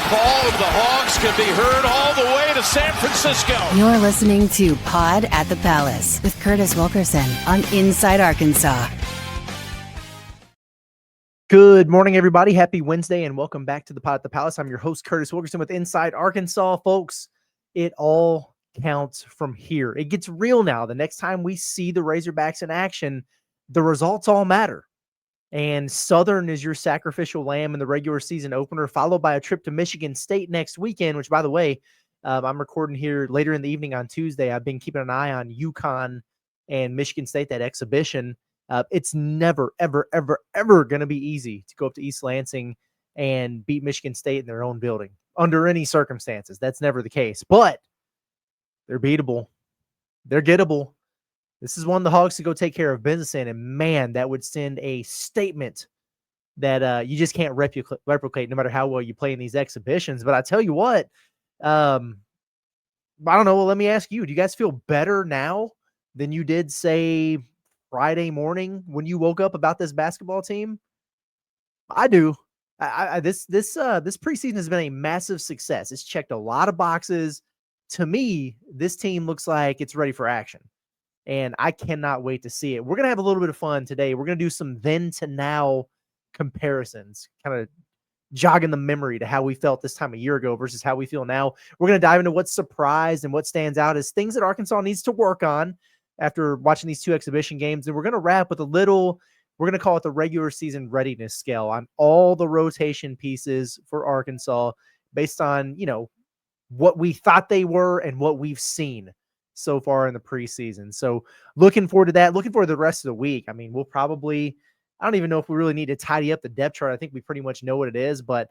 call of the Hogs can be heard all the way to San Francisco. You're listening to Pod at the Palace with Curtis Wilkerson on Inside Arkansas. Good morning, everybody. Happy Wednesday, and welcome back to the Pod at the Palace. I'm your host, Curtis Wilkerson with Inside Arkansas. Folks, it all counts from here. It gets real now. The next time we see the Razorbacks in action, the results all matter. And Southern is your sacrificial lamb in the regular season opener, followed by a trip to Michigan State next weekend, which, by the way, I'm recording here later in the evening on Tuesday. I've been keeping an eye on UConn and Michigan State, that exhibition. It's never, ever, ever, ever going to be easy to go up to East Lansing and beat Michigan State in their own building under any circumstances. That's never the case. But they're beatable. They're gettable. This is one of the Hogs to go take care of business in, and man, that would send a statement that you just can't replicate no matter how well you play in these exhibitions. But I tell you what, I don't know. Well, let me ask you, do you guys feel better now than you did, say, Friday morning when you woke up about this basketball team? I do. This preseason has been a massive success. It's checked a lot of boxes. To me, this team looks like it's ready for action. And I cannot wait to see it. We're going to have a little bit of fun today. We're going to do some then to now comparisons, kind of jogging the memory to how we felt this time a year ago versus how we feel now. We're going to dive into what surprised and what stands out as things that Arkansas needs to work on after watching these two exhibition games. And we're going to wrap with we're going to call it the regular season readiness scale on all the rotation pieces for Arkansas based on, what we thought they were and what we've seen so far in the preseason. So looking forward to that. Looking forward to the rest of the week. I mean, I don't even know if we really need to tidy up the depth chart. I think we pretty much know what it is. But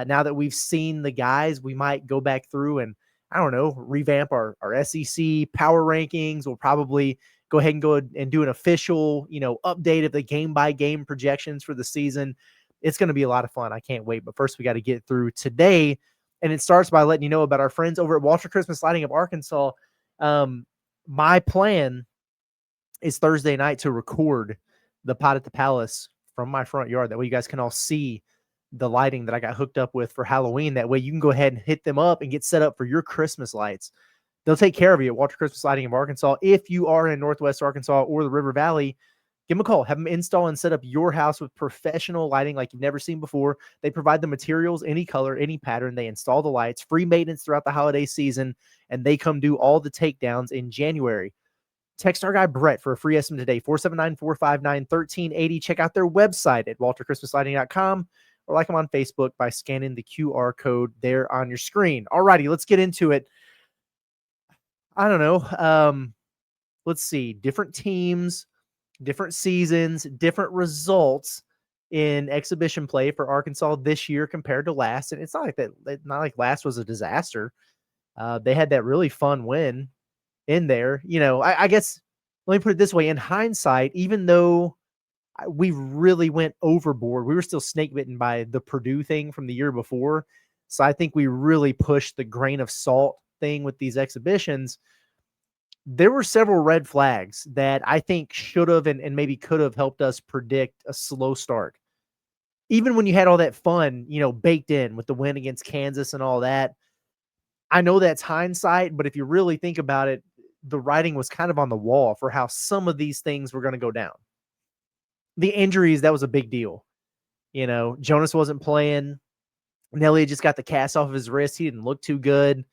now that we've seen the guys, we might go back through and, I don't know, revamp our SEC power rankings. We'll probably go ahead and go and do an official, update of the game-by-game projections for the season. It's going to be a lot of fun. I can't wait. But first, we got to get through today. And it starts by letting you know about our friends over at Walter Christmas Lighting of Arkansas. My plan is Thursday night to record the Pod at the Palace from my front yard. That way you guys can all see the lighting that I got hooked up with for Halloween. That way you can go ahead and hit them up and get set up for your Christmas lights. They'll take care of you at Walter Christmas Lighting of Arkansas. If you are in Northwest Arkansas or the River Valley, give them a call. Have them install and set up your house with professional lighting like you've never seen before. They provide the materials, any color, any pattern. They install the lights, free maintenance throughout the holiday season, and they come do all the takedowns in January. Text our guy Brett for a free estimate today, 479-459-1380. Check out their website at walterchristmaslighting.com or like them on Facebook by scanning the QR code there on your screen. All righty, let's get into it. I don't know. Let's see. Different teams, different seasons, different results in exhibition play for Arkansas this year compared to last. And it's not like last was a disaster. They had that really fun win in there. I guess, let me put it this way. In hindsight, even though we really went overboard, we were still snake bitten by the Purdue thing from the year before. So I think we really pushed the grain of salt thing with these exhibitions. There were several red flags that I think should have and maybe could have helped us predict a slow start. Even when you had all that fun, baked in with the win against Kansas and all that. I know that's hindsight, but if you really think about it, the writing was kind of on the wall for how some of these things were going to go down. The injuries, that was a big deal. Jonas wasn't playing. Nelly just got the cast off of his wrist. He didn't look too good.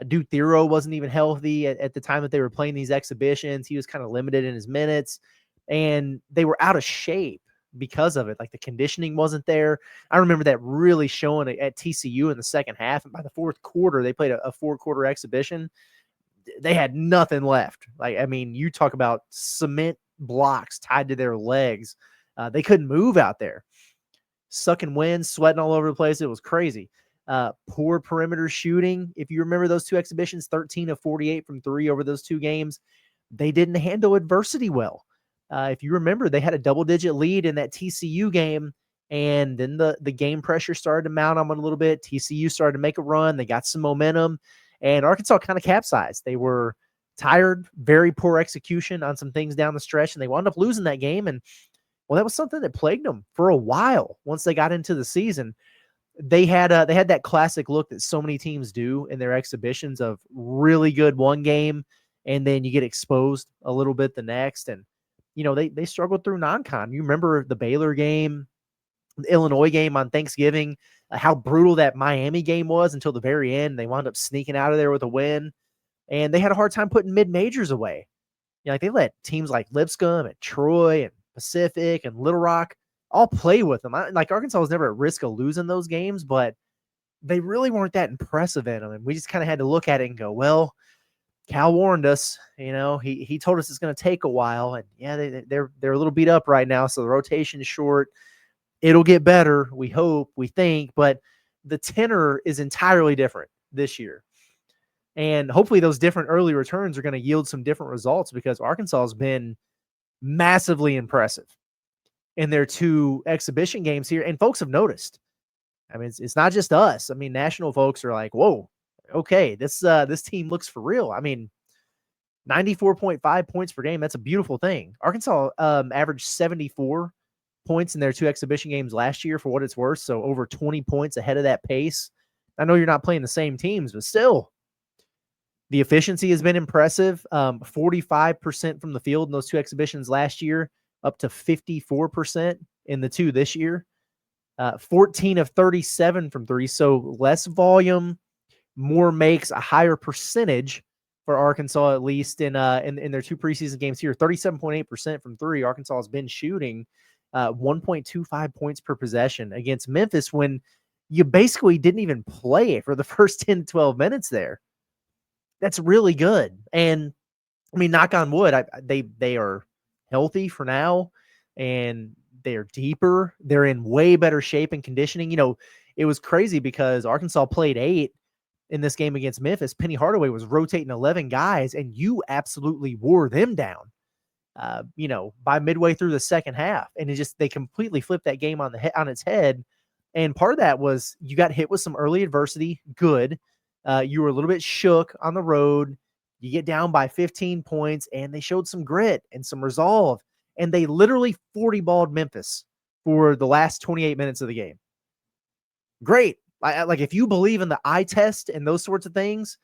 Duke Thero wasn't even healthy at the time that they were playing these exhibitions. He was kind of limited in his minutes, and they were out of shape because of it. Like the conditioning wasn't there. I remember that really showing at TCU in the second half. And by the fourth quarter, they played a 4-quarter exhibition. They had nothing left. You talk about cement blocks tied to their legs. They couldn't move out there. Sucking wind, sweating all over the place. It was crazy. Poor perimeter shooting. If you remember those two exhibitions, 13 of 48 from three over those two games, they didn't handle adversity well. If you remember, they had a double-digit lead in that TCU game, and then the game pressure started to mount on them a little bit. TCU started to make a run. They got some momentum, and Arkansas kind of capsized. They were tired, very poor execution on some things down the stretch, and they wound up losing that game. And, well, that was something that plagued them for a while once they got into the season. they had that classic look that so many teams do in their exhibitions of really good one game, and then you get exposed a little bit the next. And, they struggled through non-con. You remember the Baylor game, the Illinois game on Thanksgiving, how brutal that Miami game was until the very end. They wound up sneaking out of there with a win, and they had a hard time putting mid-majors away. They let teams like Lipscomb and Troy and Pacific and Little Rock all play with them. Arkansas was never at risk of losing those games, but they really weren't that impressive in them. And we just kind of had to look at it and go, well, Cal warned us. He told us it's going to take a while. And yeah, they're a little beat up right now, so the rotation is short. It'll get better, we hope, we think, but the tenor is entirely different this year. And hopefully those different early returns are going to yield some different results, because Arkansas has been massively impressive in their 2 exhibition games here. And folks have noticed. I mean, it's not just us. I mean, national folks are like, whoa, okay, this team looks for real. I mean, 94.5 points per game. That's a beautiful thing. Arkansas averaged 74 points in their 2 exhibition games last year, for what it's worth. So over 20 points ahead of that pace. I know you're not playing the same teams, but still, the efficiency has been impressive. 45% from the field in those 2 exhibitions last year, up to 54% in the 2 this year. 14 of 37 from 3. So less volume, more makes, a higher percentage for Arkansas, at least in their 2 preseason games here. 37.8% from 3. Arkansas has been shooting 1.25 points per possession against Memphis, when you basically didn't even play it for the first 10 to 12 minutes there. That's really good. And I mean, knock on wood, they are healthy for now, and they're deeper. They're in way better shape and conditioning. It was crazy because Arkansas played 8 in this game against Memphis. Penny Hardaway was rotating 11 guys, and you absolutely wore them down, by midway through the second half. And they completely flipped that game on its head. And part of that was you got hit with some early adversity. Good. You were a little bit shook on the road. You get down by 15 points, and they showed some grit and some resolve. And they literally 40-balled Memphis for the last 28 minutes of the game. Great. If you believe in the eye test and those sorts of things,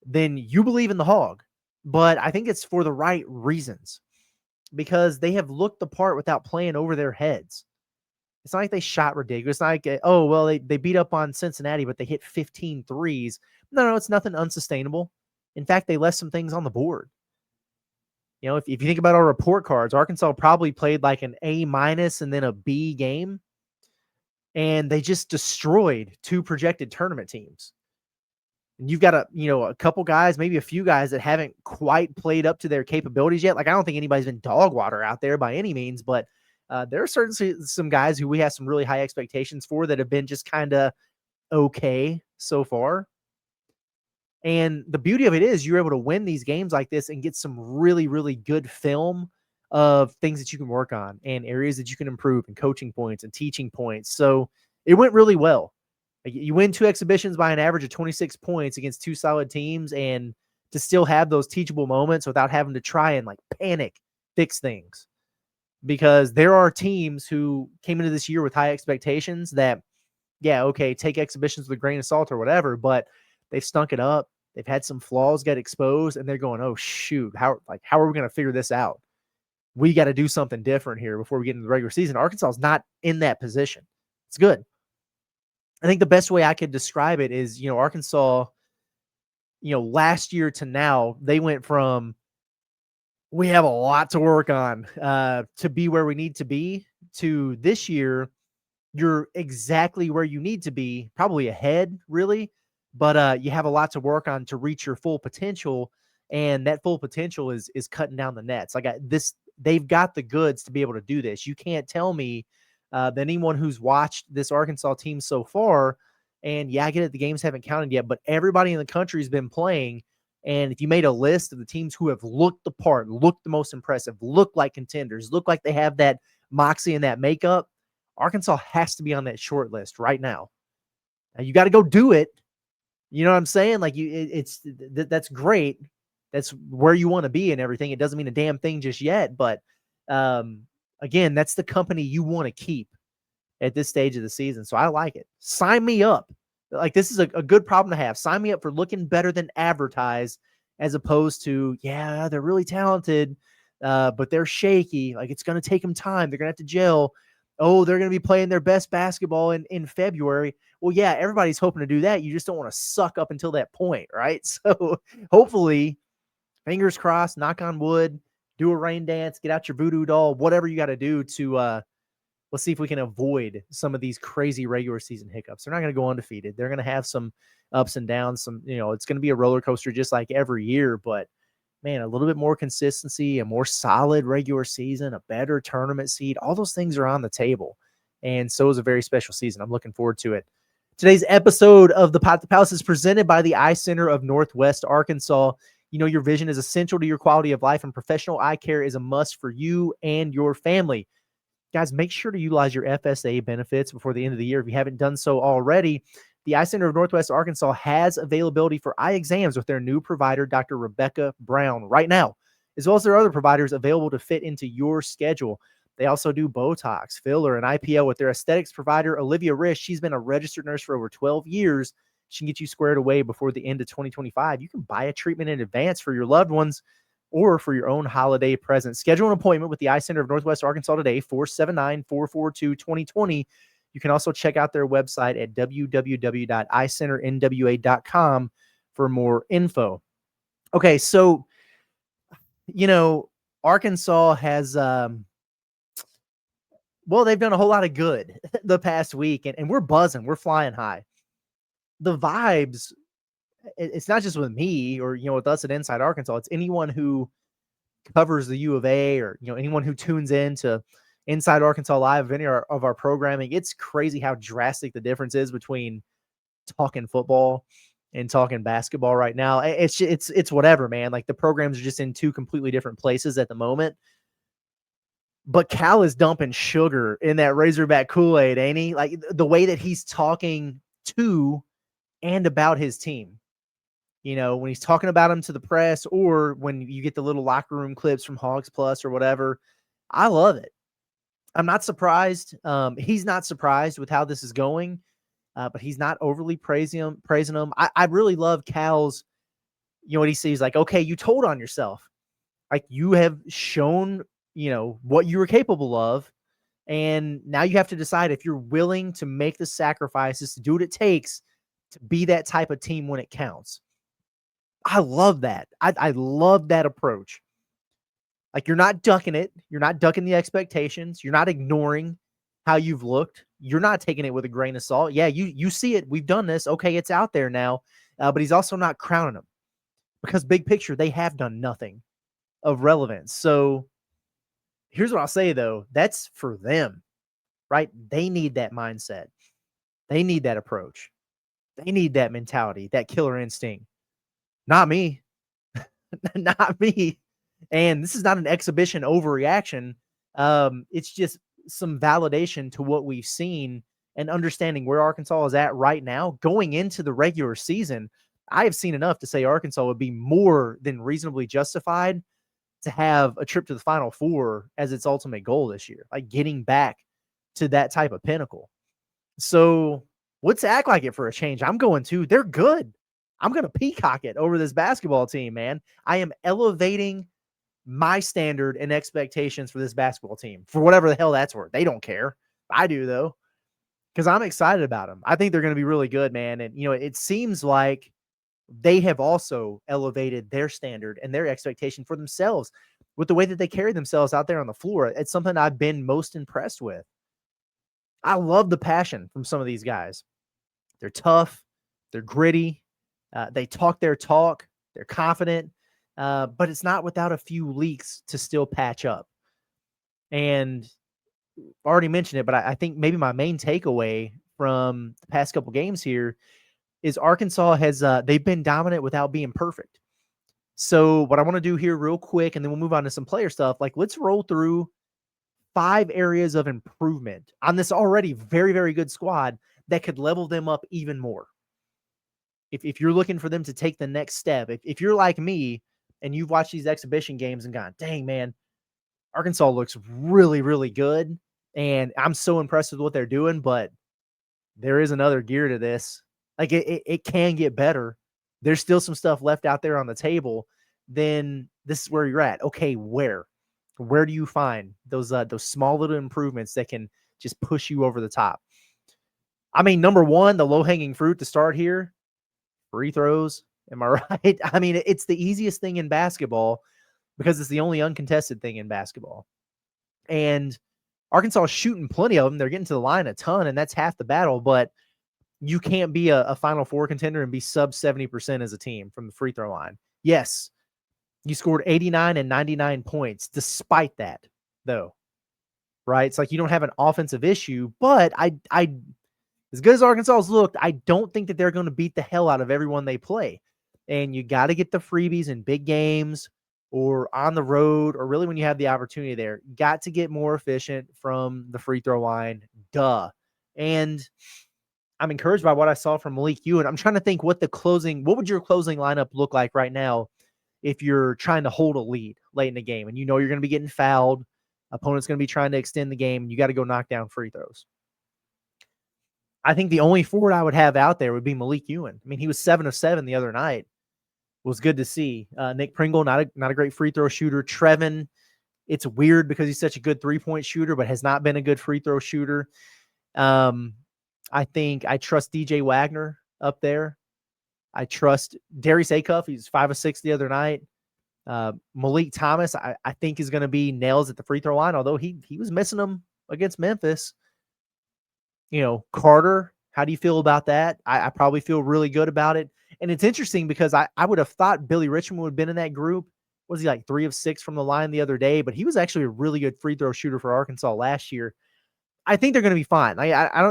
then you believe in the Hog. But I think it's for the right reasons, because they have looked the part without playing over their heads. It's not like they shot ridiculous. It's not like, they beat up on Cincinnati, but they hit 15 threes. No, it's nothing unsustainable. In fact, they left some things on the board. If you think about our report cards, Arkansas probably played like an A- and then a B game, and they just destroyed 2 projected tournament teams. And you've got a couple guys, maybe a few guys that haven't quite played up to their capabilities yet. I don't think anybody's been dog water out there by any means, but there are certainly some guys who we have some really high expectations for that have been just kind of okay so far. And the beauty of it is you're able to win these games like this and get some really, really good film of things that you can work on and areas that you can improve, and coaching points and teaching points. So it went really well. You win 2 exhibitions by an average of 26 points against 2 solid teams, and to still have those teachable moments without having to try and panic fix things. Because there are teams who came into this year with high expectations that, take exhibitions with a grain of salt or whatever, but they've stunk it up. They've had some flaws get exposed, and they're going, oh, shoot, how are we going to figure this out? We got to do something different here before we get into the regular season. Arkansas is not in that position. It's good. I think the best way I could describe it is, Arkansas, last year to now, they went from, we have a lot to work on to be where we need to be, to this year, you're exactly where you need to be, probably ahead, really. But you have a lot to work on to reach your full potential, and that full potential is cutting down the nets. They've got the goods to be able to do this. You can't tell me that anyone who's watched this Arkansas team so far, and I get it, the games haven't counted yet, but everybody in the country has been playing. And if you made a list of the teams who have looked the part, looked the most impressive, looked like contenders, look like they have that moxie and that makeup, Arkansas has to be on that short list right now. Now you got to go do it. You know what I'm saying? That's great. That's where you want to be and everything. It doesn't mean a damn thing just yet, but again, that's the company you want to keep. at this stage of the season. So I like it. Sign me up. Like, this is a good problem to have. Sign me up for looking better than advertised, as opposed to, yeah, they're really talented, but they're shaky. Like, it's going to take them time. They're going to have to gel. Oh, they're going to be playing their best basketball in February. Well, yeah, everybody's hoping to do that. You just don't want to suck up until that point, right? So hopefully, fingers crossed, knock on wood, do a rain dance, get out your voodoo doll, whatever you got to do to let's see if we can avoid some of these crazy regular season hiccups. They're not going to go undefeated. They're going to have some ups and downs. It's going to be a roller coaster just like every year, but man, a little bit more consistency, a more solid regular season, a better tournament seed. All those things are on the table. And so is a very special season. I'm looking forward to it. Today's episode of the Pot the Palace is presented by the Eye Center of Northwest Arkansas. Your vision is essential to your quality of life, and professional eye care is a must for you and your family. Guys, make sure to utilize your FSA benefits before the end of the year if you haven't done so already. The Eye Center of Northwest Arkansas has availability for eye exams with their new provider, Dr. Rebecca Brown, right now, as well as their other providers available to fit into your schedule. They also do Botox, filler, and IPL with their aesthetics provider, Olivia Risch. She's been a registered nurse for over 12 years. She can get you squared away before the end of 2025. You can buy a treatment in advance for your loved ones or for your own holiday present. Schedule an appointment with the Eye Center of Northwest Arkansas today, 479-442-2020. You can also check out their website at www.eyecenternwa.com for more info. Okay, so, Arkansas has, they've done a whole lot of good the past week, and we're buzzing. We're flying high. The vibes, it's not just with me or, with us at Inside Arkansas. It's anyone who covers the U of A or, anyone who tunes in to Inside Arkansas Live, any of our programming. It's crazy how drastic the difference is between talking football and talking basketball right now. It's whatever, man. Like, the programs are just in two completely different places at the moment. But Cal is dumping sugar in that Razorback Kool-Aid, ain't he? Like, the way that he's talking to and about his team. When he's talking about them to the press, or when you get the little locker room clips from Hogs Plus or whatever, I love it. I'm not surprised. He's not surprised with how this is going, but he's not overly praising them. I really love Cal's, what he sees, like, okay, you told on yourself. Like, you have shown, what you were capable of, and now you have to decide if you're willing to make the sacrifices to do what it takes to be that type of team when it counts. I love that. I love that approach. Like, you're not ducking it. You're not ducking the expectations. You're not ignoring how you've looked. You're not taking it with a grain of salt. Yeah, you see it. We've done this. Okay, it's out there now. But he's also not crowning them, because big picture, they have done nothing of relevance. So here's what I'll say, though. That's for them, right? They need that mindset. They need that approach. They need that mentality, that killer instinct. Not me. Not me. And this is not an exhibition overreaction. It's just some validation to what we've seen and understanding where Arkansas is at right now. Going into the regular season, I have seen enough to say Arkansas would be more than reasonably justified to have a trip to the Final Four as its ultimate goal this year, like getting back to that type of pinnacle. So let's act like it for a change. I'm going to. They're good. I'm going to peacock it over this basketball team, man. I am elevating my standard and expectations for this basketball team, for whatever the hell that's worth. They don't care. I do, though, because I'm excited about them. I think they're going to be really good, man. And, it seems like they have also elevated their standard and their expectation for themselves with the way that they carry themselves out there on the floor. It's something I've been most impressed with. I love the passion from some of these guys. They're tough. They're gritty. They talk their talk. They're confident. But it's not without a few leaks to still patch up. And I already mentioned it, but I think maybe my main takeaway from the past couple games here is Arkansas has they've been dominant without being perfect. So what I want to do here real quick, and then we'll move on to some player stuff. Like, let's roll through 5 areas of improvement on this already very, very good squad that could level them up even more. If you're looking for them to take the next step, if you're like me and you've watched these exhibition games and gone, dang, man, Arkansas looks really, really good, And I'm so impressed with what they're doing, but there is another gear to this. Like it can get better. There's still some stuff left out there on the table. Then this is where you're at. Okay, where do you find those small little improvements that can just push you over the top? I mean, number one, the low hanging fruit to start here, free throws. Am I right? I mean, it's the easiest thing in basketball because it's the only uncontested thing in basketball. And Arkansas is shooting plenty of them. They're getting to the line a ton, and that's half the battle. But you can't be a Final Four contender and be sub 70% as a team from the free throw line. Yes, you scored 89 and 99 points despite that, though. Right? It's like you don't have an offensive issue, but I as good as Arkansas has looked, I don't think that they're going to beat the hell out of everyone they play. And you got to get the freebies in big games or on the road, or really when you have the opportunity there. Got to get more efficient from the free throw line. Duh. And I'm encouraged by what I saw from Meleek Thomas. I'm trying to think what would your closing lineup look like right now if you're trying to hold a lead late in the game and you know you're going to be getting fouled, opponent's going to be trying to extend the game, and you got to go knock down free throws. I think the only forward I would have out there would be Meleek Thomas. I mean, he was 7 of 7 the other night. It was good to see. Nick Pringle, not a great free throw shooter. Trevin, it's weird because he's such a good 3-point shooter, but has not been a good free throw shooter. I think I trust DJ Wagner up there. I trust Darius Acuff. He's 5 of 6 the other night. Meleek Thomas, I think is going to be nails at the free throw line, although he was missing them against Memphis. Carter, how do you feel about that? I probably feel really good about it. And it's interesting because I would have thought Billy Richmond would have been in that group. Was he like 3 of 6 from the line the other day? But he was actually a really good free throw shooter for Arkansas last year. I think they're going to be fine.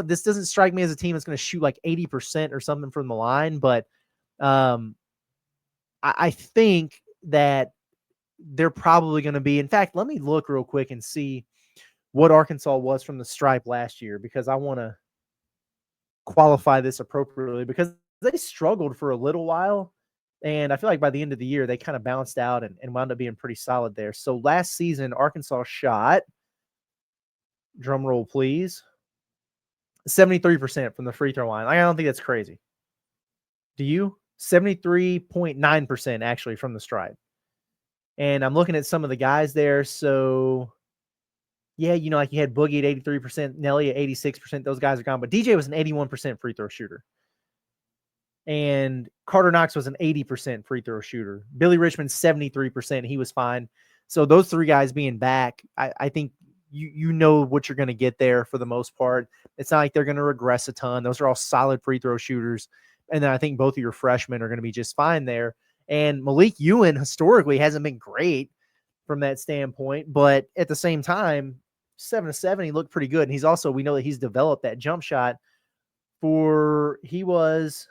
This doesn't strike me as a team that's going to shoot like 80% or something from the line, but I think that they're probably going to be. In fact, let me look real quick and see what Arkansas was from the stripe last year, because I want to qualify this appropriately, because they struggled for a little while. And I feel like by the end of the year, they kind of bounced out and wound up being pretty solid there. So last season, Arkansas shot, drum roll please, 73% from the free throw line. I don't think that's crazy. Do you? 73.9% actually from the stripe. And I'm looking at some of the guys there. So yeah, like you had Boogie at 83%, Nelly at 86%. Those guys are gone. But DJ was an 81% free throw shooter. And Carter Knox was an 80% free throw shooter. Billy Richmond, 73%. He was fine. So those three guys being back, I think you know what you're going to get there for the most part. It's not like they're going to regress a ton. Those are all solid free throw shooters. And then I think both of your freshmen are going to be just fine there. And Meleek Thomas historically hasn't been great from that standpoint, but at the same time, 7 of 7, he looked pretty good. And he's also, we know that he's developed that jump shot he was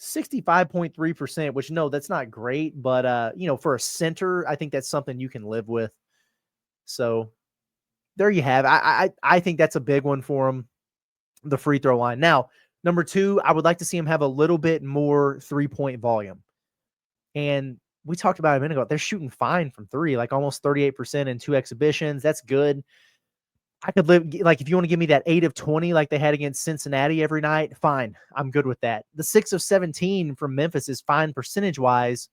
65.3%, which no, that's not great, but for a center, I think that's something you can live with. So there you have. I think that's a big one for him, the free throw line. Now, number 2, I would like to see him have a little bit more 3-point volume. And we talked about it a minute ago. They're shooting fine from 3, like almost 38% in 2 exhibitions. That's good. I could live, like, if you want to give me that 8 of 20 like they had against Cincinnati every night, fine. I'm good with that. The 6 of 17 from Memphis is fine percentage-wise.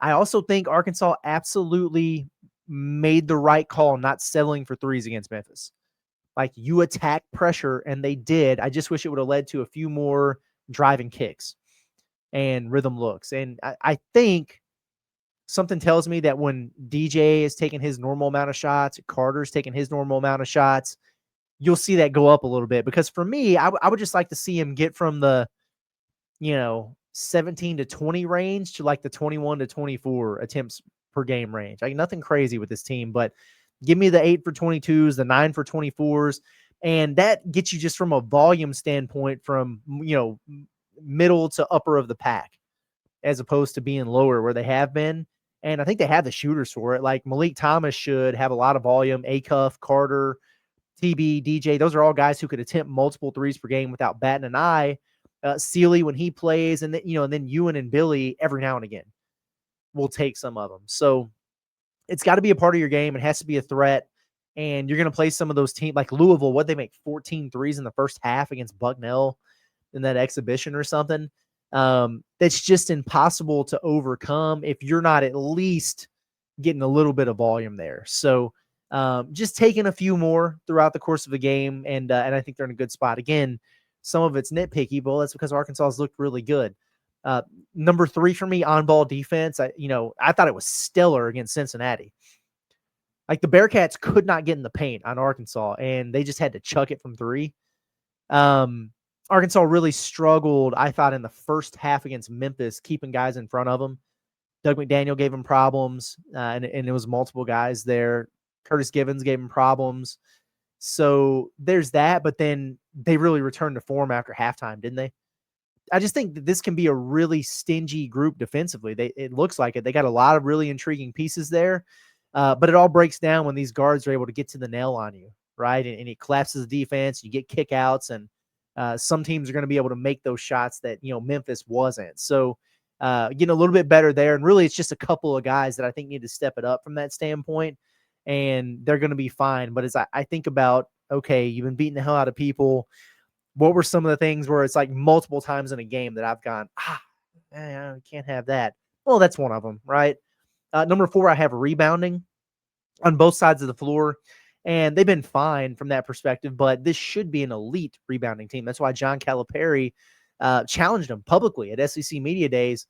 I also think Arkansas absolutely made the right call not settling for 3s against Memphis. Like, you attack pressure, and they did. I just wish it would have led to a few more driving kicks and rhythm looks. And I think something tells me that when DJ is taking his normal amount of shots, Carter's taking his normal amount of shots, you'll see that go up a little bit. Because for me, I would just like to see him get from the, 17 to 20 range to like the 21 to 24 attempts per game range. Like, nothing crazy with this team, but give me the 8 for 22s, the 9 for 24s. And that gets you just from a volume standpoint from, middle to upper of the pack, as opposed to being lower where they have been. And I think they have the shooters for it. Like, Meleek Thomas should have a lot of volume. Acuff, Carter, TB, DJ, those are all guys who could attempt multiple 3s per game without batting an eye. Sealy when he plays, and then, and then Ewan and Billy every now and again will take some of them. So it's got to be a part of your game. It has to be a threat. And you're going to play some of those teams like Louisville. What they make 14 threes in the first half against Bucknell in that exhibition or something. That's just impossible to overcome if you're not at least getting a little bit of volume there. So just taking a few more throughout the course of the game, and I think they're in a good spot. Again, some of it's nitpicky, but that's because Arkansas has looked really good. Number 3 for me, on-ball defense. I thought it was stellar against Cincinnati. Like the Bearcats could not get in the paint on Arkansas, and they just had to chuck it from 3. Arkansas really struggled, I thought, in the first half against Memphis, keeping guys in front of them. Doug McDaniel gave him problems, and it was multiple guys there. Curtis Givens gave him problems. So there's that, but then they really returned to form after halftime, didn't they? I just think that this can be a really stingy group defensively. It looks like it. They got a lot of really intriguing pieces there, but it all breaks down when these guards are able to get to the nail on you, right? And it collapses the defense. You get kickouts, and some teams are going to be able to make those shots that Memphis wasn't. So getting a little bit better there, and really it's just a couple of guys that I think need to step it up from that standpoint, and they're going to be fine. But as I think about, okay, you've been beating the hell out of people. What were some of the things where it's like multiple times in a game that I've gone, I can't have that? Well, that's one of them, right? Number 4, I have rebounding on both sides of the floor, and they've been fine from that perspective, but this should be an elite rebounding team. That's why John Calipari challenged them publicly at SEC Media Days,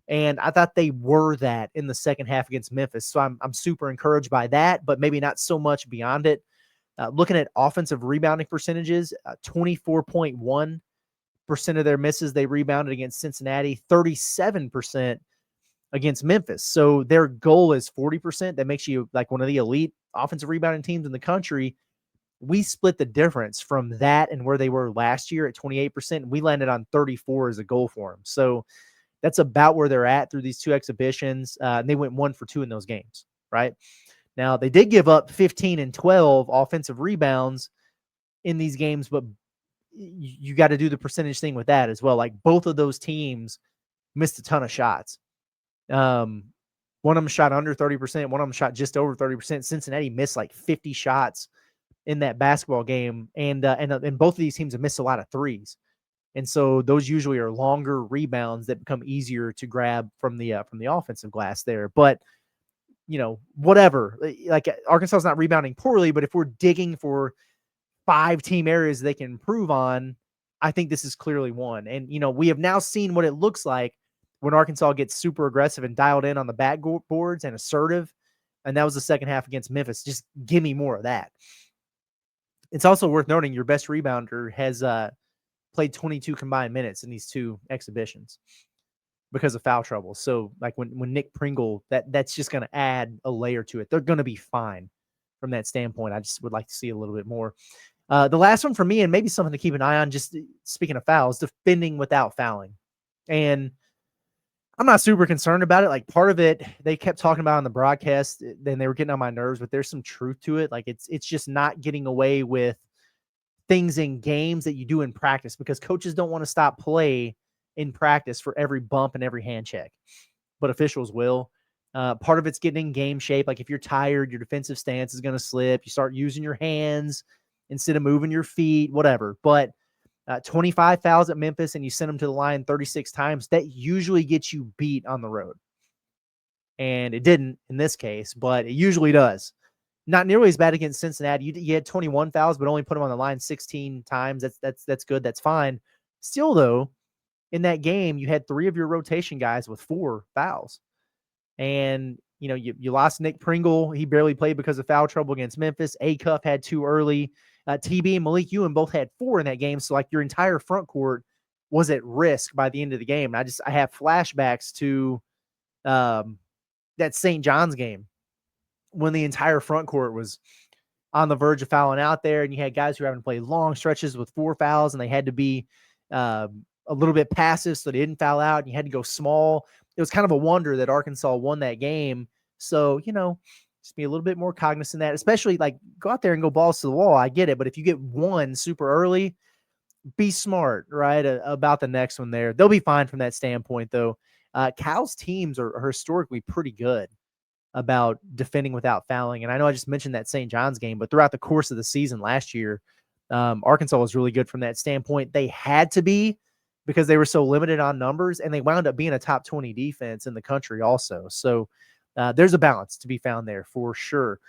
and I thought they were that in the second half against Memphis. So I'm super encouraged by that, but maybe not so much beyond it. Looking at offensive rebounding percentages, 24.1% of their misses they rebounded against Cincinnati, 37% against Memphis. So their goal is 40%. That makes you like one of the elite offensive rebounding teams in the country. We split the difference from that and where they were last year at 28%. We landed on 34 as a goal for them. So that's about where they're at through these 2 exhibitions. And they went 1 for 2 in those games, right? Now, they did give up 15 and 12 offensive rebounds in these games, but you got to do the percentage thing with that as well. Like both of those teams missed a ton of shots. One of them shot under 30%. One of them shot just over 30%. Cincinnati missed like 50 shots in that basketball game. And both of these teams have missed a lot of threes. And so those usually are longer rebounds that become easier to grab from the offensive glass there. But whatever. Like Arkansas is not rebounding poorly, but if we're digging for 5 team areas they can improve on, I think this is clearly one. And, we have now seen what it looks like when Arkansas gets super aggressive and dialed in on the backboards and assertive. And that was the second half against Memphis. Just give me more of that. It's also worth noting your best rebounder has played 22 combined minutes in these 2 exhibitions because of foul trouble. So like when Nick Pringle, that's just going to add a layer to it. They're going to be fine from that standpoint. I just would like to see a little bit more. The last one for me, and maybe something to keep an eye on, just speaking of fouls, defending without fouling. And I'm not super concerned about it. Like part of it, they kept talking about on the broadcast, then they were getting on my nerves, but there's some truth to it. Like it's just not getting away with things in games that you do in practice, because coaches don't want to stop play in practice for every bump and every hand check, but officials will. Part of it's getting in game shape. Like if you're tired, your defensive stance is going to slip. You start using your hands instead of moving your feet, whatever. But 25 fouls at Memphis and you send them to the line 36 times, that usually gets you beat on the road. And it didn't in this case, but it usually does. Not nearly as bad against Cincinnati. You had 21 fouls, but only put them on the line 16 times. That's good. That's fine. Still, though, in that game, you had 3 of your rotation guys with 4 fouls. And, you lost Nick Pringle. He barely played because of foul trouble against Memphis. A-Cuff had 2 early. TB and Malik Ewan both had 4 in that game. So, like, your entire front court was at risk by the end of the game. I have flashbacks to that St. John's game when the entire front court was on the verge of fouling out there, and you had guys who were having to play long stretches with 4 fouls, and they had to be a little bit passive so they didn't foul out, and you had to go small. It was kind of a wonder that Arkansas won that game. So, just be a little bit more cognizant of that, especially like go out there and go balls to the wall. I get it. But if you get one super early, be smart, right, about the next one there. They'll be fine from that standpoint, though. Cal's teams are historically pretty good about defending without fouling. And I know I just mentioned that St. John's game, but throughout the course of the season last year, Arkansas was really good from that standpoint. They had to be because they were so limited on numbers, and they wound up being a top 20 defense in the country also. So there's a balance to be found there for sure.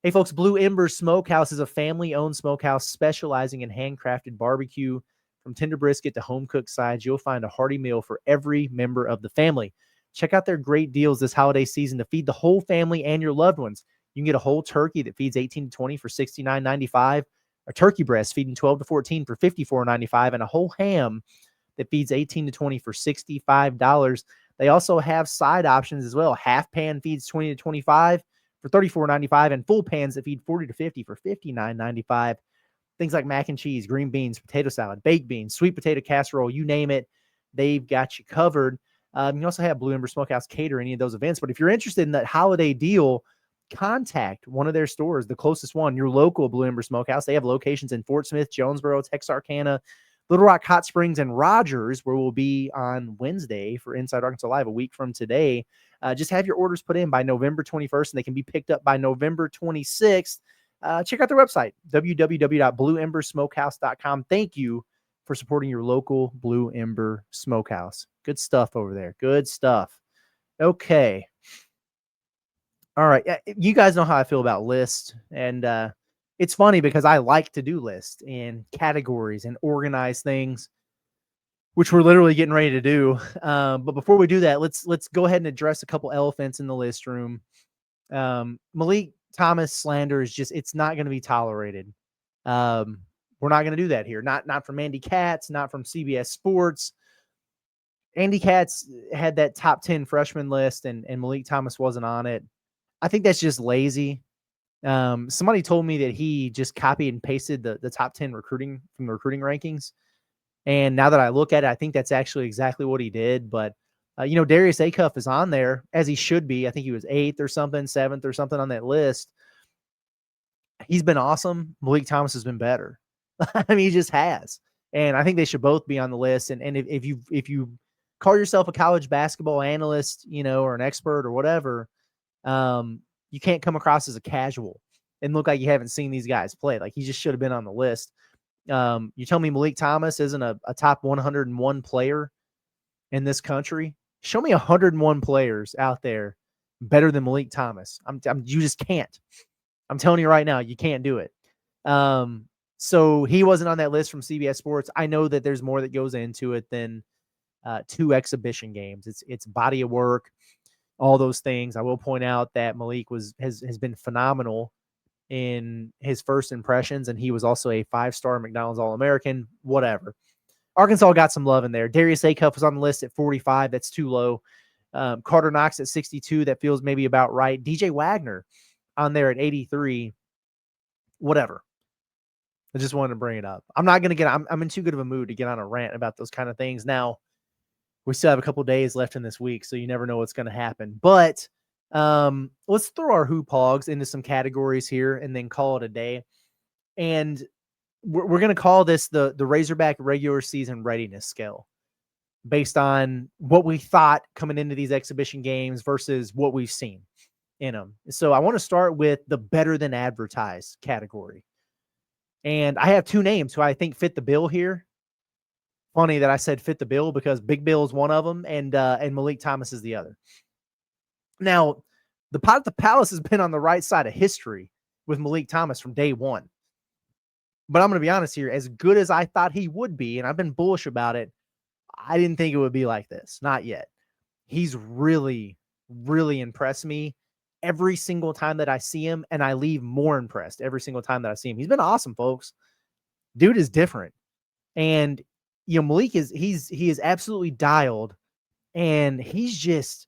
Hey, folks, Blue Ember Smokehouse is a family-owned smokehouse specializing in handcrafted barbecue. From tender brisket to home-cooked sides, you'll find a hearty meal for every member of the family. Check out their great deals this holiday season to feed the whole family and your loved ones. You can get a whole turkey that feeds 18 to 20 for $69.95, a turkey breast feeding 12 to 14 for $54.95, and a whole ham that feeds 18 to 20 for $65. They also have side options as well. Half pan feeds 20 to 25 for $34.95, and full pans that feed 40 to 50 for $59.95. Things like mac and cheese, green beans, potato salad, baked beans, sweet potato casserole, you name it, they've got you covered. You also have Blue Ember Smokehouse cater any of those events. But if you're interested in that holiday deal, contact one of their stores, the closest one, your local Blue Ember Smokehouse. They have locations in Fort Smith, Jonesboro, Texarkana, Little Rock, Hot Springs, and Rogers, where we'll be on Wednesday for Inside Arkansas Live, a week from today. Just have your orders put in by November 21st, and they can be picked up by November 26th. Check out their website, www.blueembersmokehouse.com. Thank you for supporting your local Blue Ember Smokehouse. Good stuff over there. Good stuff. Okay. All right. You guys know how I feel about lists, and it's funny because I like to do lists and categories and organize things, which we're literally getting ready to do. But before we do that, let's go ahead and address a couple elephants in the list room. Meleek Thomas slander is just, it's not going to be tolerated. We're not going to do that here. Not from Andy Katz, not from CBS Sports. Andy Katz had that top 10 freshman list, and Meleek Thomas wasn't on it. I think that's just lazy. Somebody told me that he just copied and pasted the top 10 recruiting from the recruiting rankings. And now that I look at it, I think that's actually exactly what he did. But, Darius Acuff is on there, as he should be. I think he was 8th or something, 7th or something on that list. He's been awesome. Meleek Thomas has been better. I mean, he just has. And I think they should both be on the list. And if you call yourself a college basketball analyst, or an expert or whatever, you can't come across as a casual and look like you haven't seen these guys play. Like, he just should have been on the list. You tell me Meleek Thomas isn't a top 101 player in this country? Show me 101 players out there better than Meleek Thomas. You just can't. I'm telling you right now, you can't do it. So he wasn't on that list from CBS Sports. I know that there's more that goes into it than 2 exhibition games. It's body of work, all those things. I will point out that Meleek has been phenomenal in his first impressions, and he was also a 5-star McDonald's All-American, whatever. Arkansas got some love in there. Darius Acuff was on the list at 45. That's too low. Carter Knox at 62. That feels maybe about right. DJ Wagner on there at 83. Whatever. I just wanted to bring it up. I'm not going to get, I'm in too good of a mood to get on a rant about those kind of things. Now, we still have a couple days left in this week, so you never know what's going to happen. But let's throw our hoop hogs into some categories here and then call it a day. And we're going to call this the Razorback regular season readiness scale, based on what we thought coming into these exhibition games versus what we've seen in them. So I want to start with the better than advertised category. And I have 2 names who I think fit the bill here. Funny that I said fit the bill, because Big Bill is one of them, and Meleek Thomas is the other. Now, the Pot at the Palace has been on the right side of history with Meleek Thomas from day one. But I'm going to be honest here, as good as I thought he would be, and I've been bullish about it, I didn't think it would be like this. Not yet. He's really, really impressed me every single time that I see him, and I leave more impressed every single time that I see him. He's been awesome, folks. Dude is different. And, Meleek he is absolutely dialed, and he's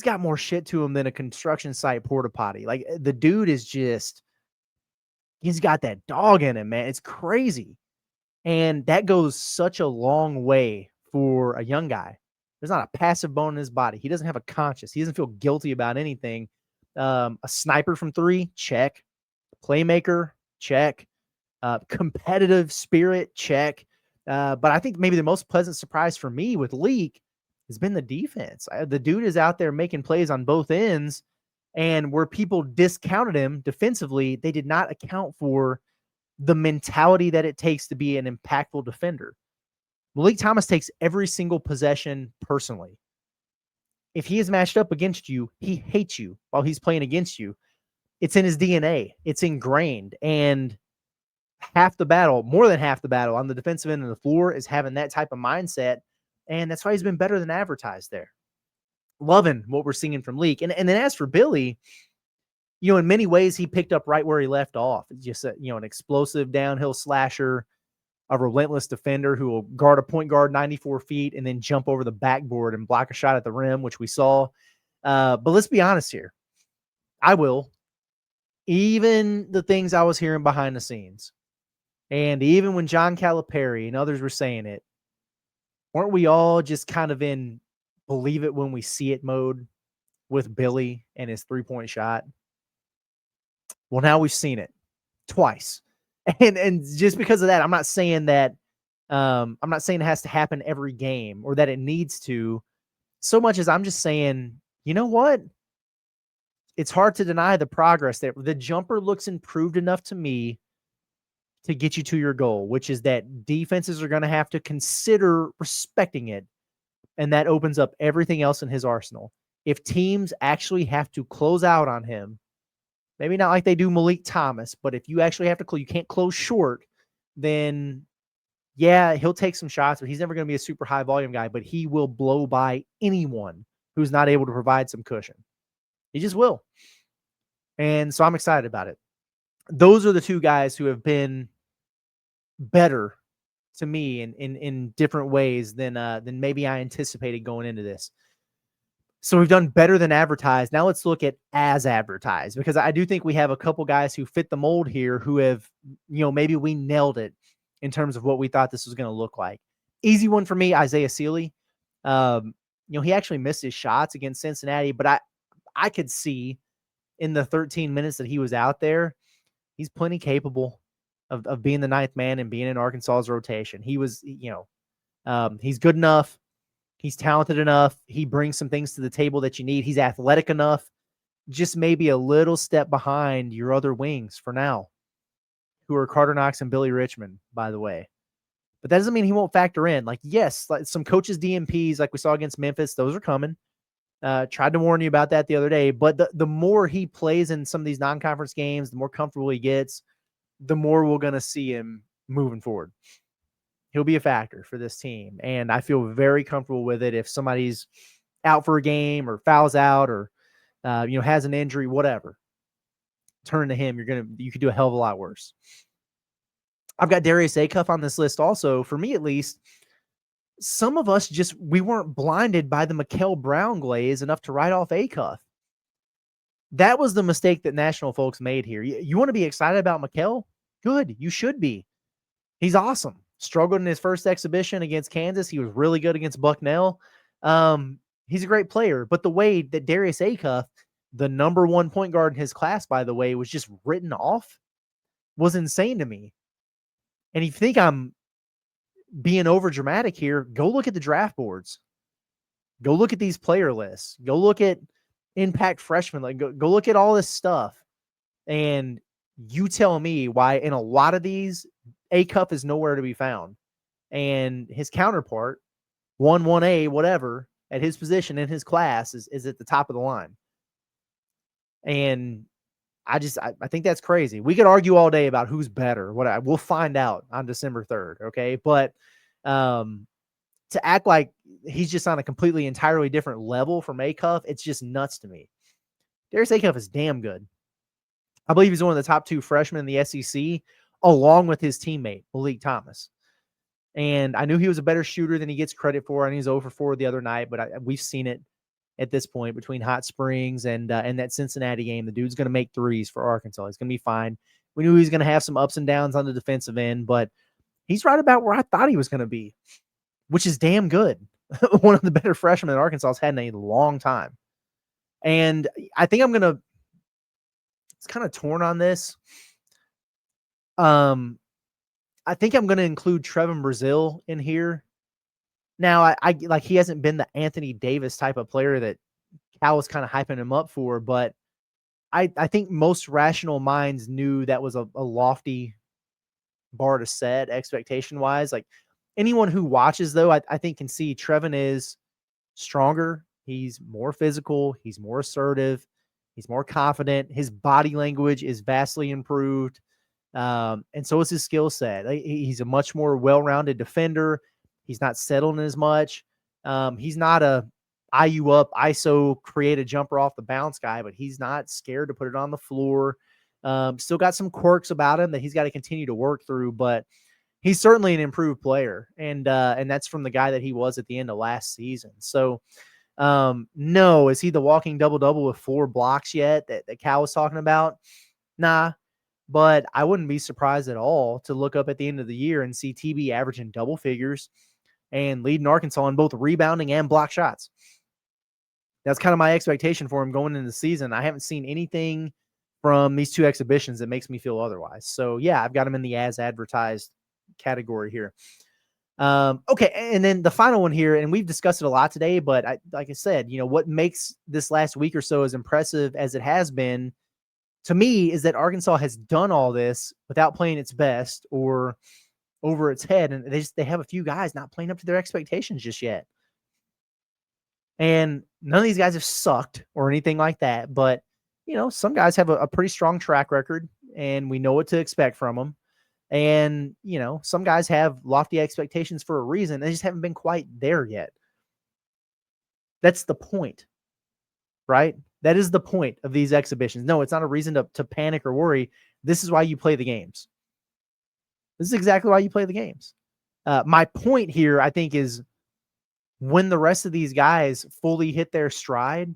got more shit to him than a construction site porta potty. Like, the dude is just, he's got that dog in him, man. It's crazy. And that goes such a long way for a young guy. There's not a passive bone in his body. He doesn't have a conscience. He doesn't feel guilty about anything. A sniper from 3, check. Playmaker, check. Competitive spirit, check. But I think maybe the most pleasant surprise for me with Leak has been the defense. The dude is out there making plays on both ends. And where people discounted him defensively, they did not account for the mentality that it takes to be an impactful defender. Meleek Thomas takes every single possession personally. If he is matched up against you, he hates you while he's playing against you. It's in his DNA. It's ingrained. And half the battle, more than half the battle on the defensive end of the floor is having that type of mindset. And that's why he's been better than advertised there. Loving what we're seeing from Leak. And then as for Billy, in many ways, he picked up right where he left off. Just an explosive downhill slasher, a relentless defender who will guard a point guard 94 feet and then jump over the backboard and block a shot at the rim, which we saw. But let's be honest here. I will. Even the things I was hearing behind the scenes, and even when John Calipari and others were saying it, weren't we all just kind of in believe it when we see it mode with Billy and his three-point shot? Well, now we've seen it twice. And just because of that, I'm not saying that it has to happen every game or that it needs to, so much as I'm just saying, you know what? It's hard to deny the progress there. The jumper looks improved enough to me to get you to your goal, which is that defenses are going to have to consider respecting it. And that opens up everything else in his arsenal. If teams actually have to close out on him, maybe not like they do Meleek Thomas, but if you actually have to you can't close short, then yeah, he'll take some shots, but he's never going to be a super high volume guy, but he will blow by anyone who's not able to provide some cushion. He just will. And so I'm excited about it. Those are the two guys who have been better to me in different ways than maybe I anticipated going into this. So we've done better than advertised. Now let's look at as advertised, because I do think we have a couple guys who fit the mold here who have, maybe we nailed it in terms of what we thought this was going to look like. Easy one for me, Isaiah Sealy. He actually missed his shots against Cincinnati, but I could see in the 13 minutes that he was out there, he's plenty capable of being the ninth man and being in Arkansas's rotation. He was, he's good enough. He's talented enough. He brings some things to the table that you need. He's athletic enough. Just maybe a little step behind your other wings for now, who are Carter Knox and Billy Richmond, by the way. But that doesn't mean he won't factor in. Yes, some coaches' DMPs like we saw against Memphis, those are coming. Tried to warn you about that the other day. But the more he plays in some of these non-conference games, the more comfortable he gets, the more we're going to see him moving forward. He'll be a factor for this team. And I feel very comfortable with it. If somebody's out for a game or fouls out or, has an injury, whatever, turn to him. You could do a hell of a lot worse. I've got Darius Acuff on this list also. For me, at least, some of us we weren't blinded by the Mikael Brown glaze enough to write off Acuff. That was the mistake that national folks made here. You want to be excited about Mikael? Good. You should be. He's awesome. Struggled in his first exhibition against Kansas. He was really good against Bucknell. He's a great player. But the way that Darius Acuff, the number one point guard in his class, by the way, was just written off was insane to me. And if you think I'm being over dramatic here, go look at the draft boards. Go look at these player lists. Go look at impact freshmen. Go look at all this stuff. And you tell me why in a lot of these, Acuff is nowhere to be found. And his counterpart, 1A, whatever, at his position in his class is at the top of the line. And I think that's crazy. We could argue all day about who's better. We'll find out on December 3rd. Okay. But to act like he's just on a completely entirely different level from Acuff, it's just nuts to me. Darius Acuff is damn good. I believe he's one of the top two freshmen in the SEC, along with his teammate, Meleek Thomas. And I knew he was a better shooter than he gets credit for, and he's 0 for 4 the other night, but we've seen it at this point between Hot Springs and that Cincinnati game. The dude's going to make threes for Arkansas. He's going to be fine. We knew he was going to have some ups and downs on the defensive end, but he's right about where I thought he was going to be, which is damn good. One of the better freshmen that Arkansas has had in a long time. And I think it's kind of torn on this. I think I'm going to include Trevin Brazile in here. Now, I like he hasn't been the Anthony Davis type of player that Cal was kind of hyping him up for, but I think most rational minds knew that was a lofty bar to set expectation wise. Like anyone who watches though, I think can see Trevin is stronger. He's more physical. He's more assertive. He's more confident. His body language is vastly improved. And so is his skill set. He's a much more well-rounded defender. He's not settling as much. He's not a IU up, ISO, create a jumper off the bounce guy, but he's not scared to put it on the floor. Still got some quirks about him that he's got to continue to work through, but he's certainly an improved player. And that's from the guy that he was at the end of last season. So, no, is he the walking double-double with 4 blocks yet that Cal was talking about? Nah, but I wouldn't be surprised at all to look up at the end of the year and see TB averaging double figures and leading Arkansas in both rebounding and block shots. That's kind of my expectation for him going into the season. I haven't seen anything from these 2 exhibitions that makes me feel otherwise. So, yeah, I've got him in the as advertised category here. Okay, and then the final one here, and we've discussed it a lot today, but like I said, what makes this last week or so as impressive as it has been to me is that Arkansas has done all this without playing its best or over its head, and they have a few guys not playing up to their expectations just yet. And none of these guys have sucked or anything like that, but some guys have a pretty strong track record, and we know what to expect from them. And some guys have lofty expectations for a reason. They just haven't been quite there yet. That's the point, right? That is the point of these exhibitions. No, it's not a reason to panic or worry. This is why you play the games. This is exactly why you play the games. My point here, I think, is when the rest of these guys fully hit their stride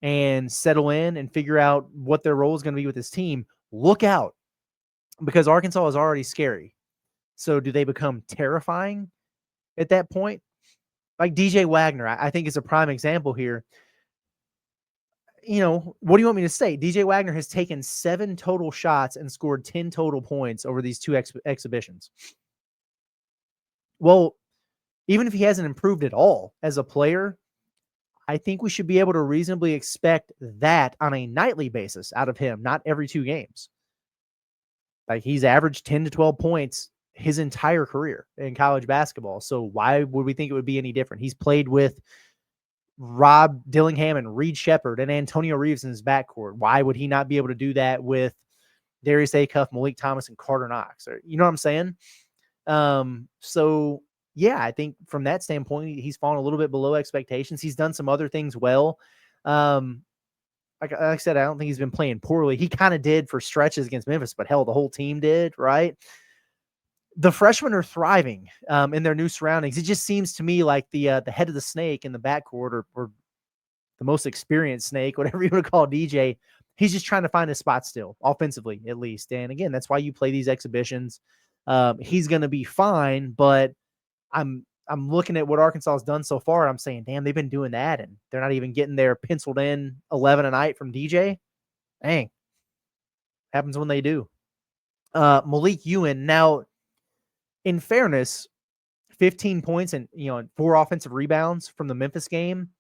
and settle in and figure out what their role is going to be with this team, look out, because Arkansas is already scary. So do they become terrifying at that point? Like DJ Wagner, I think is a prime example here. What do you want me to say? DJ Wagner has taken 7 total shots and scored 10 total points over these 2 exhibitions. Well, even if he hasn't improved at all as a player, I think we should be able to reasonably expect that on a nightly basis out of him, not every 2 games. Like he's averaged 10 to 12 points his entire career in college basketball. So why would we think it would be any different? He's played with Rob Dillingham and Reed Shepherd and Antonio Reeves in his backcourt. Why would he not be able to do that with Darius Acuff, Meleek Thomas, and Carter Knox? You know what I'm saying? So yeah, I think from that standpoint, he's fallen a little bit below expectations. He's done some other things well. Like I said, I don't think he's been playing poorly. He kind of did for stretches against Memphis, but hell, the whole team did, right? The freshmen are thriving in their new surroundings. It just seems to me like the head of the snake in the backcourt, or the most experienced snake, whatever you want to call DJ, he's just trying to find a spot still, offensively at least. And again, that's why you play these exhibitions. He's going to be fine, but I'm looking at what Arkansas has done so far. I'm saying, damn, they've been doing that, and they're not even getting their penciled in 11 a night from DJ. Dang, happens when they do. Malik Ewan, now, in fairness, 15 points and 4 offensive rebounds from the Memphis game.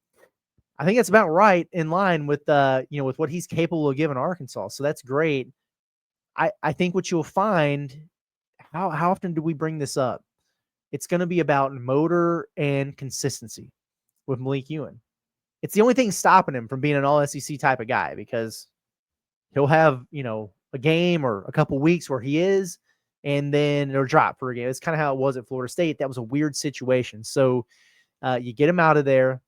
I think that's about right in line with with what he's capable of giving Arkansas. So that's great. I think what you'll find, how often do we bring this up? It's going to be about motor and consistency with Malik Ewan. It's the only thing stopping him from being an all-SEC type of guy, because he'll have, a game or a couple weeks where he is, and then it'll drop for a game. It's kind of how it was at Florida State. That was a weird situation. So you get him out of there,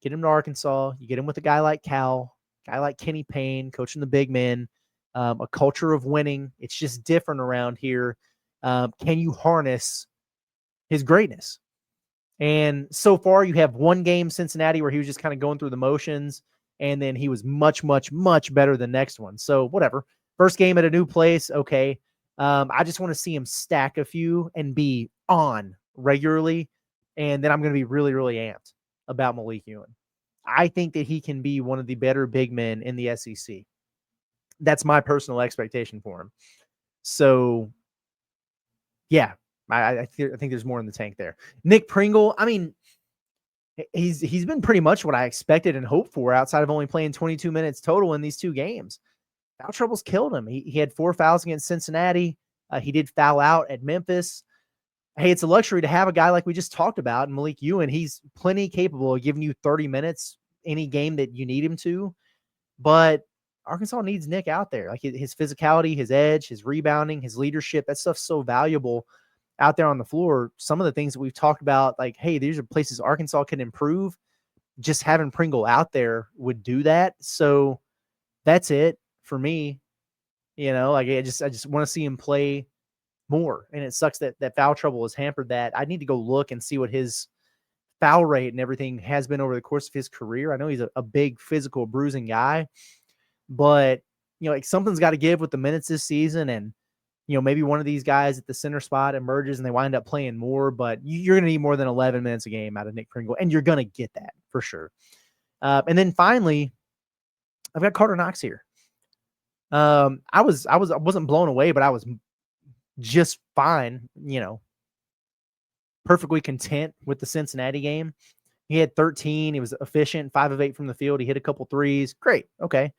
get him to Arkansas, you get him with a guy like Cal, guy like Kenny Payne, coaching the big men, a culture of winning. It's just different around here. Can you harness his greatness? And so far, you have one game, Cincinnati, where he was just kind of going through the motions, and then he was much, much, much better the next one. So whatever. First game at a new place, okay. I just want to see him stack a few and be on regularly, and then I'm going to be really, really amped about Malik Ewan. I think that he can be one of the better big men in the SEC. That's my personal expectation for him. So, yeah, I think there's more in the tank there. Nick Pringle, I mean, he's been pretty much what I expected and hoped for, outside of only playing 22 minutes total in these 2 games. foul troubles killed him. He had 4 fouls against Cincinnati. He did foul out at Memphis. Hey, it's a luxury to have a guy like we just talked about, Meleek Ewan. He's plenty capable of giving you 30 minutes any game that you need him to. But Arkansas needs Nick out there. Like his physicality, his edge, his rebounding, his leadership, that stuff's so valuable out there on the floor. Some of the things that we've talked about, like, hey, these are places Arkansas can improve. Just having Pringle out there would do that. So that's it for me. Like I just want to see him play more. And it sucks that foul trouble has hampered that. I need to go look and see what his foul rate and everything has been over the course of his career. I know he's a big physical bruising guy, but like something's got to give with the minutes this season. And, maybe one of these guys at the center spot emerges and they wind up playing more, but you're going to need more than 11 minutes a game out of Nick Pringle. And you're going to get that for sure. And then finally, I've got Carter Knox here. I wasn't blown away, but I was just fine, perfectly content with the Cincinnati game. He had 13. He was efficient, 5 of 8 from the field. He hit a couple threes. Great. Okay.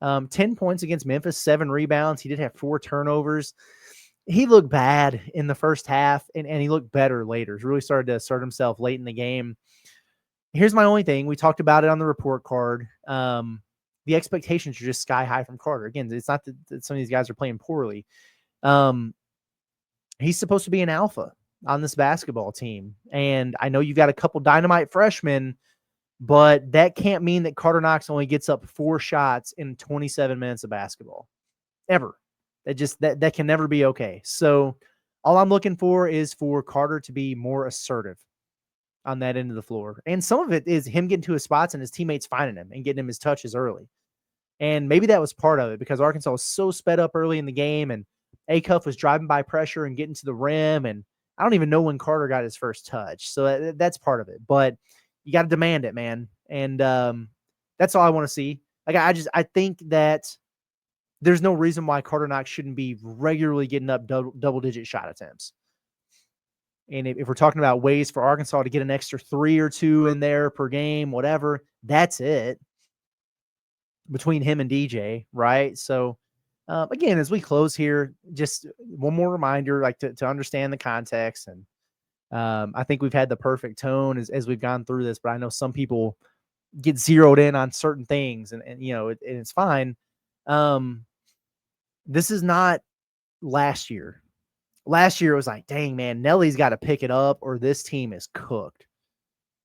10 points against Memphis, 7 rebounds. He did have 4 turnovers. He looked bad in the first half, and he looked better later. He really started to assert himself late in the game. Here's my only thing. We talked about it on the report card. The expectations are just sky high from Carter. Again, it's not that some of these guys are playing poorly. He's supposed to be an alpha on this basketball team. And I know you've got a couple dynamite freshmen, but that can't mean that Carter Knox only gets up 4 shots in 27 minutes of basketball. Ever. That can never be okay. So all I'm looking for is for Carter to be more assertive on that end of the floor. And some of it is him getting to his spots and his teammates finding him and getting him his touches early. And maybe that was part of it because Arkansas was so sped up early in the game and Acuff was driving by pressure and getting to the rim. And I don't even know when Carter got his first touch. So that's part of it. But you got to demand it, man. And that's all I want to see. Like I think that there's no reason why Carter Knox shouldn't be regularly getting up double-digit shot attempts. And if we're talking about ways for Arkansas to get an extra 3 or 2 in there per game, whatever, that's it between him and DJ, right? So, again, as we close here, just one more reminder, like to understand the context. And I think we've had the perfect tone as we've gone through this, but I know some people get zeroed in on certain things, and it's fine. This is not last year. Last year it was like, dang, man, Nelly's got to pick it up or this team is cooked.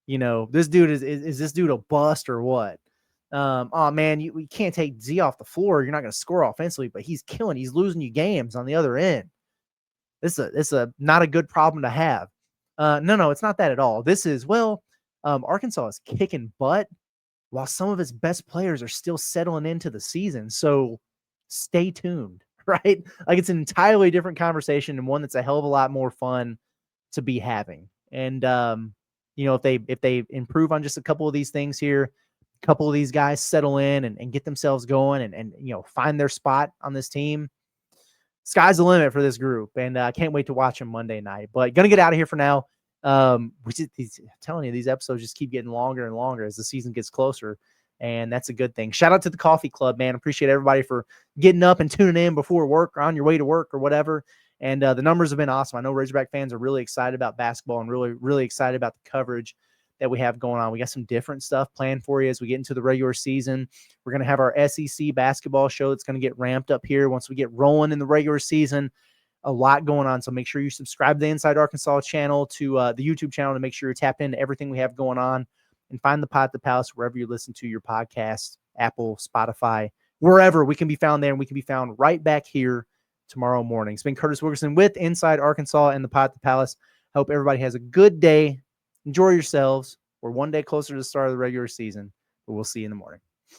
This dude is this dude a bust or what? Oh man, you can't take Z off the floor. You're not going to score offensively, but he's killing. He's losing you games on the other end. This is not a good problem to have. No, it's not that at all. This is, Arkansas is kicking butt while some of its best players are still settling into the season. So stay tuned, right? Like it's an entirely different conversation and one that's a hell of a lot more fun to be having. And, if they improve on just a couple of these things here, a couple of these guys settle in and get themselves going and find their spot on this team, sky's the limit for this group. And I can't wait to watch them Monday night, but gonna get out of here for now. I'm telling you, these episodes just keep getting longer and longer as the season gets closer. And that's a good thing. Shout out to the coffee club, man. Appreciate everybody for getting up and tuning in before work or on your way to work or whatever. And the numbers have been awesome. I know Razorback fans are really excited about basketball and really, really excited about the coverage that we have going on. We got some different stuff planned for you as we get into the regular season. We're going to have our SEC basketball show that's going to get ramped up here once we get rolling in the regular season. A lot going on. So make sure you subscribe to the Inside Arkansas channel, to the YouTube channel, to make sure you're tapped into everything we have going on. And find the Pod at the Palace wherever you listen to your podcast, Apple, Spotify, wherever we can be found there. And we can be found right back here tomorrow morning. It's been Curtis Wilkerson with Inside Arkansas and the Pod at the Palace. Hope everybody has a good day. Enjoy yourselves. We're one day closer to the start of the regular season, but we'll see you in the morning.